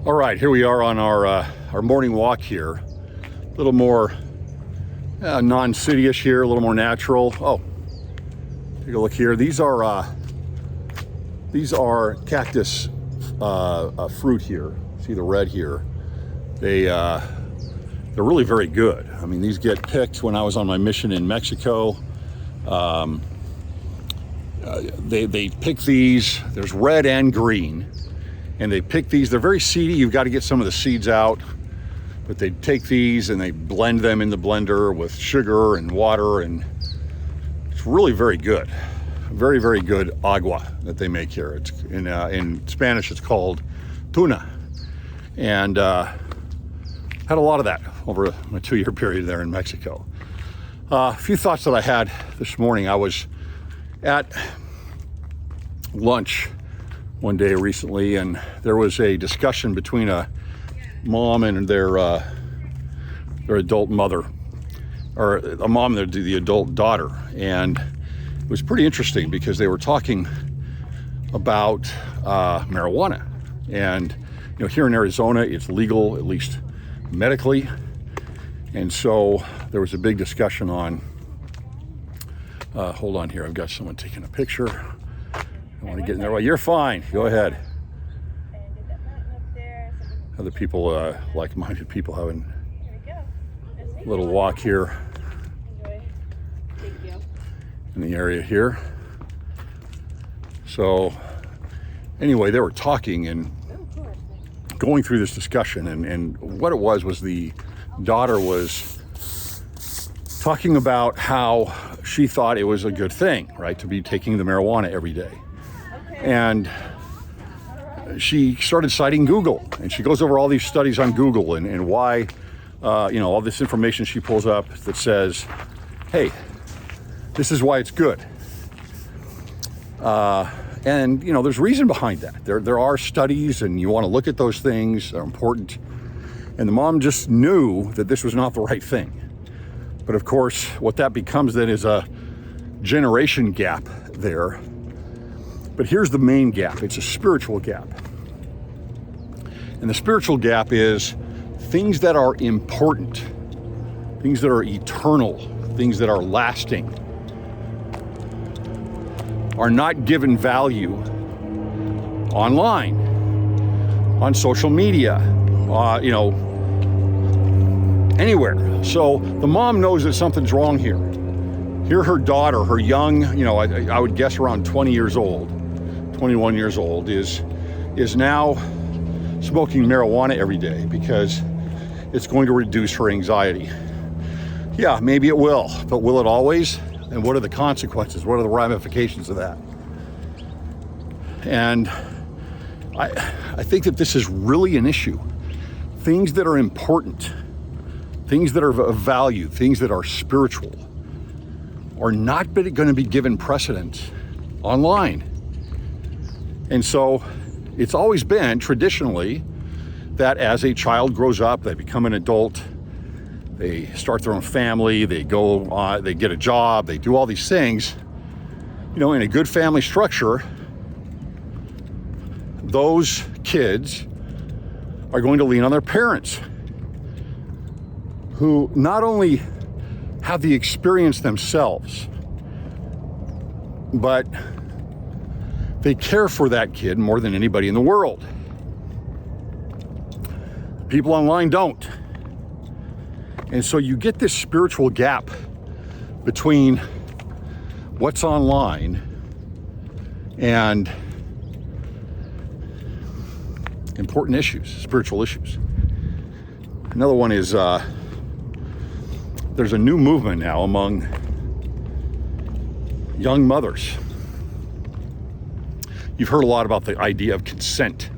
All right, here we are on our morning walk here. A little more non-cityish here, a little more natural. Oh, take a look here. These are cactus fruit here. See the red here? They're really very good. I mean, these get picked when I was on my mission in Mexico. They pick these. There's red and green. And they pick these. They're very seedy. You've got to get some of the seeds out. But they take these and they blend them in the blender with sugar and water. And it's really very good. Very, very good agua that they make here. It's in Spanish, it's called tuna. And had a lot of that over a 2-year period there in Mexico. A few thoughts that I had this morning. I was at lunch one day recently, and there was a discussion between a mom and their adult mother, or a mom and the adult daughter. And it was pretty interesting because they were talking about marijuana. And you know, here in Arizona, it's legal, at least medically. And so there was a big discussion on, hold on here, I've got someone taking a picture. I want to get in there. Well, you're fine. Go ahead. Other people, like-minded people, having a little walk here in the area here. So, anyway, they were talking and going through this discussion, and what it was the daughter was talking about how she thought it was a good thing, right, to be taking the marijuana every day. And she started citing Google, and she goes over all these studies on Google and why, all this information she pulls up that says, hey, this is why it's good. And, there's reason behind that. There are studies, and you want to look at those things. They're important. And the mom just knew that this was not the right thing. But of course, what that becomes then is a generation gap there. But here's the main gap. It's a spiritual gap. And the spiritual gap is things that are important, things that are eternal, things that are lasting, are not given value online, on social media, anywhere. So the mom knows that something's wrong here. Here her daughter, her young, I would guess around 20 years old, 21 years old, is now smoking marijuana every day because it's going to reduce her anxiety. Yeah, maybe it will, but will it always? And what are the consequences? What are the ramifications of that? And I think that this is really an issue. Things that are important, things that are of value, things that are spiritual, are not going to be given precedence online. And so it's always been traditionally that as a child grows up, they become an adult, they start their own family, they go on, they get a job, they do all these things. In a good family structure, those kids are going to lean on their parents, who not only have the experience themselves, but they care for that kid more than anybody in the world. People online don't. And so you get this spiritual gap between what's online and important issues, spiritual issues. Another one is there's a new movement now among young mothers. You've heard a lot about the idea of consent.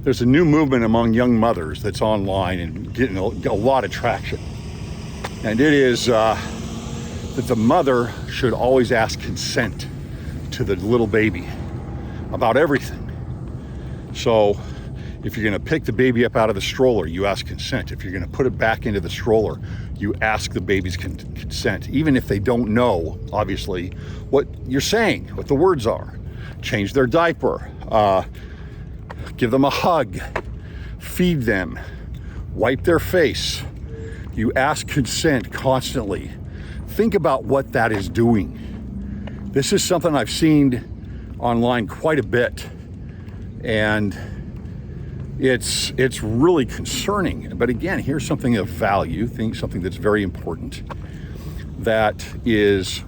There's a new movement among young mothers that's online and getting a lot of traction. And it is that the mother should always ask consent to the little baby about everything. So if you're going to pick the baby up out of the stroller, you ask consent. If you're going to put it back into the stroller, you ask the baby's consent, even if they don't know, obviously, what you're saying, what the words are. change their diaper, give them a hug, feed them, wipe their face. You ask consent constantly. Think about what that is doing. This is something I've seen online quite a bit, and it's really concerning. But again, here's something of value, something that's very important, that is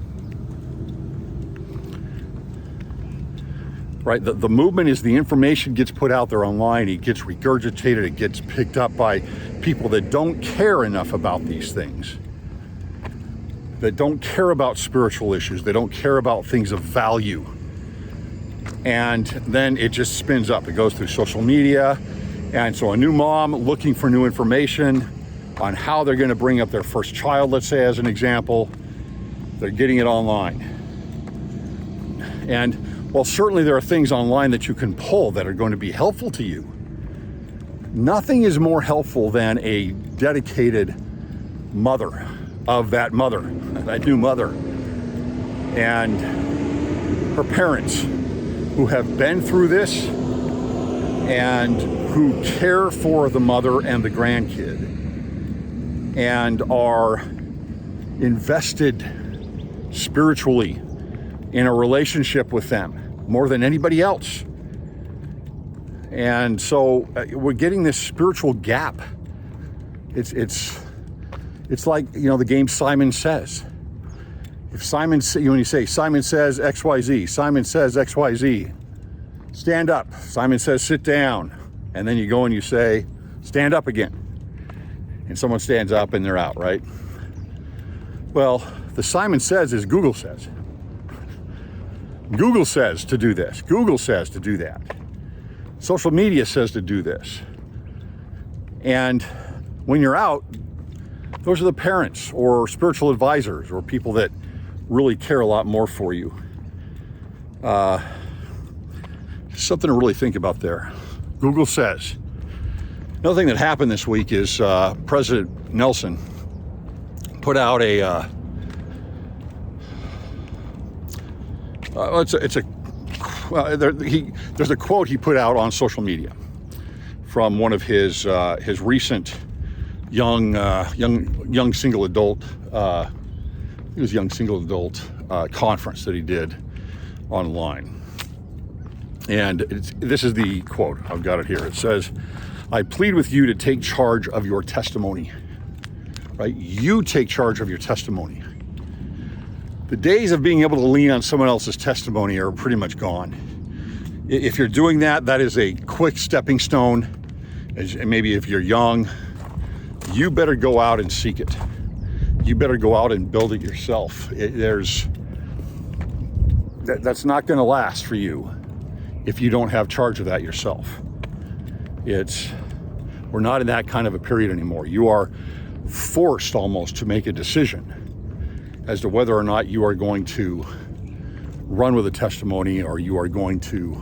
right. The movement is the information gets put out there online, it gets regurgitated, it gets picked up by people that don't care enough about these things, that don't care about spiritual issues, they don't care about things of value. And then it just spins up. It goes through social media. And so a new mom looking for new information on how they're going to bring up their first child, let's say as an example, they're getting it online. And while certainly there are things online that you can pull that are going to be helpful to you, nothing is more helpful than a dedicated mother of that new mother, and her parents who have been through this and who care for the mother and the grandkid and are invested spiritually in a relationship with them more than anybody else. And so we're getting this spiritual gap. It's like, the game Simon Says. If when you say Simon says XYZ, Simon says XYZ, stand up. Simon says sit down. And then you go and you say, stand up again. And someone stands up and they're out, right? Well, the Simon Says is Google says. Google says to do this. Google says to do that. Social media says to do this. And when you're out, those are the parents or spiritual advisors or people that really care a lot more for you. Something to really think about there. Google says. Another thing that happened this week is President Nelson put out there's a quote he put out on social media from one of his recent young single adult conference that he did online. And this is the quote. I've got it here. It says, "I plead with you to take charge of your testimony." Right? You take charge of your testimony. The days of being able to lean on someone else's testimony are pretty much gone. If you're doing that, that is a quick stepping stone. And maybe if you're young, you better go out and seek it. You better go out and build it yourself. That's not going to last for you if you don't have charge of that yourself. We're not in that kind of a period anymore. You are forced almost to make a decision as to whether or not you are going to run with a testimony or you are going to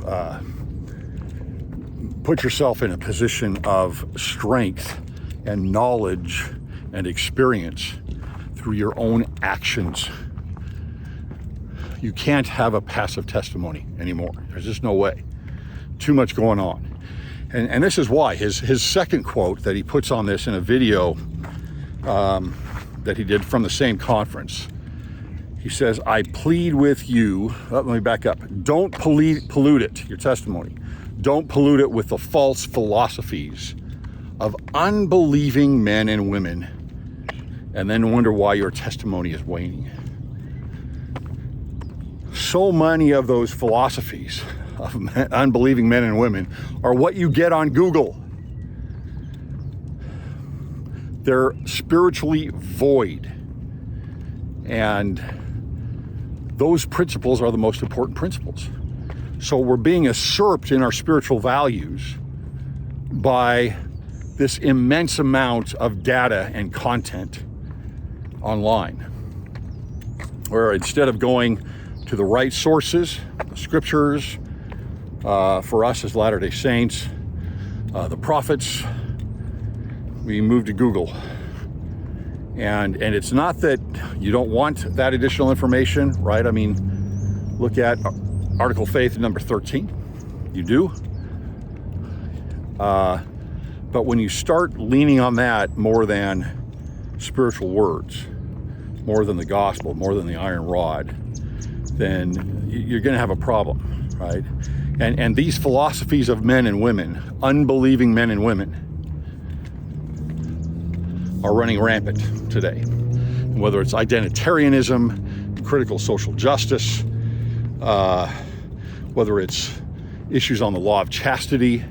put yourself in a position of strength and knowledge and experience through your own actions. You can't have a passive testimony anymore. There's just no way. Too much going on. And this is why his second quote that he puts on this in a video that he did from the same conference. He says, "I plead with you," let me back up. "Don't pollute it, your testimony. Don't pollute it with the false philosophies of unbelieving men and women, and then wonder why your testimony is waning." So many of those philosophies of unbelieving men and women are what you get on Google. They're spiritually void. And those principles are the most important principles. So we're being usurped in our spiritual values by this immense amount of data and content online, where instead of going to the right sources, the scriptures, for us as Latter-day Saints, the prophets, we move to Google. And it's not that you don't want that additional information, right? I mean, look at Article of Faith number 13. You do. But when you start leaning on that more than spiritual words, more than the gospel, more than the iron rod, then you're going to have a problem, right? And these philosophies of men and women, unbelieving men and women, are running rampant today. And whether it's identitarianism, critical social justice, whether it's issues on the law of chastity,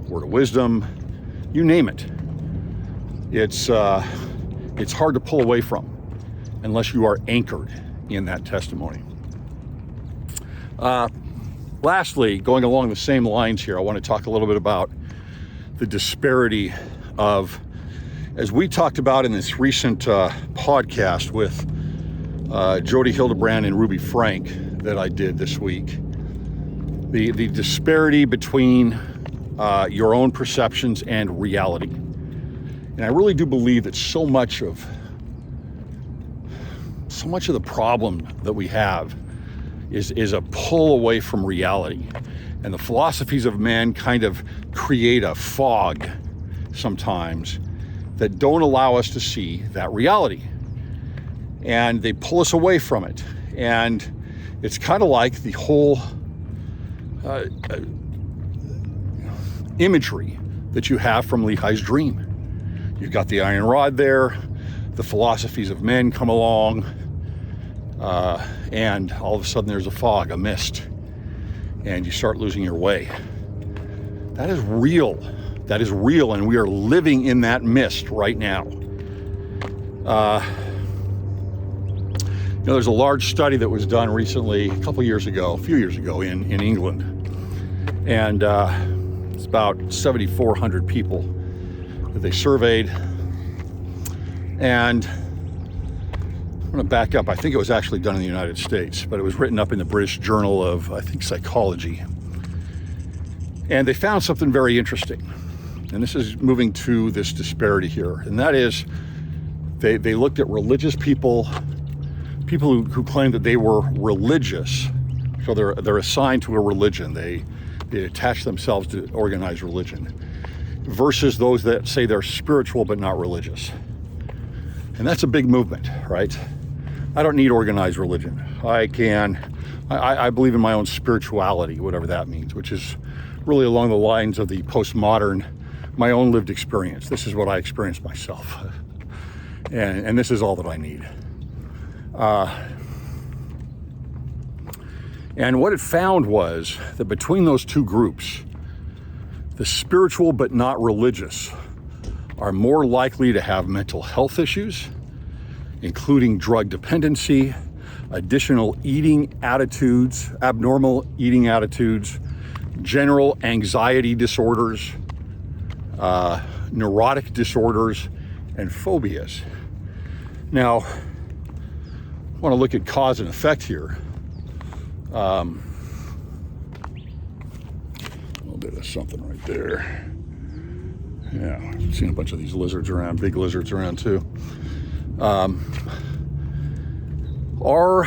word of wisdom, you name it. It's hard to pull away from unless you are anchored in that testimony. Lastly, going along the same lines here, I want to talk a little bit about the disparity of, as we talked about in this recent podcast with Jody Hildebrand and Ruby Frank that I did this week, the disparity between your own perceptions and reality. And I really do believe that so much of the problem that we have is a pull away from reality. And the philosophies of men kind of create a fog sometimes that don't allow us to see that reality. And they pull us away from it. And it's kind of like the whole imagery that you have from Lehi's dream. You've got the iron rod there, the philosophies of men come along, and all of a sudden there's a fog, a mist, and you start losing your way. That is real. That is real, and we are living in that mist right now. There's a large study that was done recently, a few years ago in England, and it's about 7,400 people that they surveyed. And I'm going to back up. I think it was actually done in the United States, but it was written up in the British Journal of, I think, Psychology. And they found something very interesting. And this is moving to this disparity here. And that is, they looked at religious people who claim that they were religious. So they're assigned to a religion. They attach themselves to organized religion, versus those that say they're spiritual but not religious. And that's a big movement, right? I don't need organized religion. I believe in my own spirituality, whatever that means, which is really along the lines of the postmodern, my own lived experience. This is what I experienced myself. And this is all that I need. And what it found was that between those two groups, the spiritual but not religious are more likely to have mental health issues, including drug dependency, additional eating attitudes, abnormal eating attitudes, general anxiety disorders, neurotic disorders, and phobias. Now, I want to look at cause and effect here. A little bit of something right there. Yeah, I've seen a bunch of these lizards around, big lizards around too. Are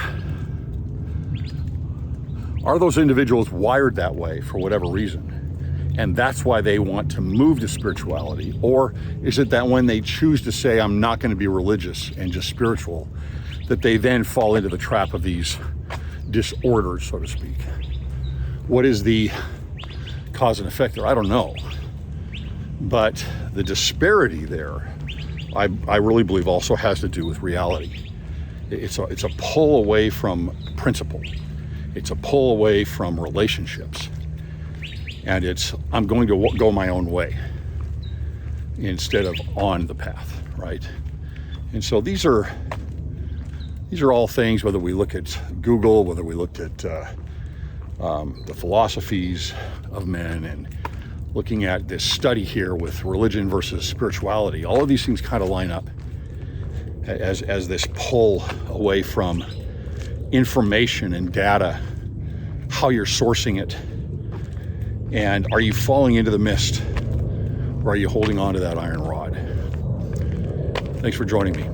those individuals wired that way for whatever reason? And that's why they want to move to spirituality? Or is it that when they choose to say, I'm not going to be religious and just spiritual, that they then fall into the trap of these disorders, so to speak? What is the cause and effect there? I don't know. But the disparity there, I really believe also has to do with reality. It's a pull away from principle. It's a pull away from relationships. And I'm going to go my own way instead of on the path, right? And so these are all things, whether we look at Google, whether we looked at the philosophies of men, and looking at this study here with religion versus spirituality, all of these things kind of line up as this pull away from information and data, how you're sourcing it, and are you falling into the mist, or are you holding on to that iron rod? Thanks for joining me.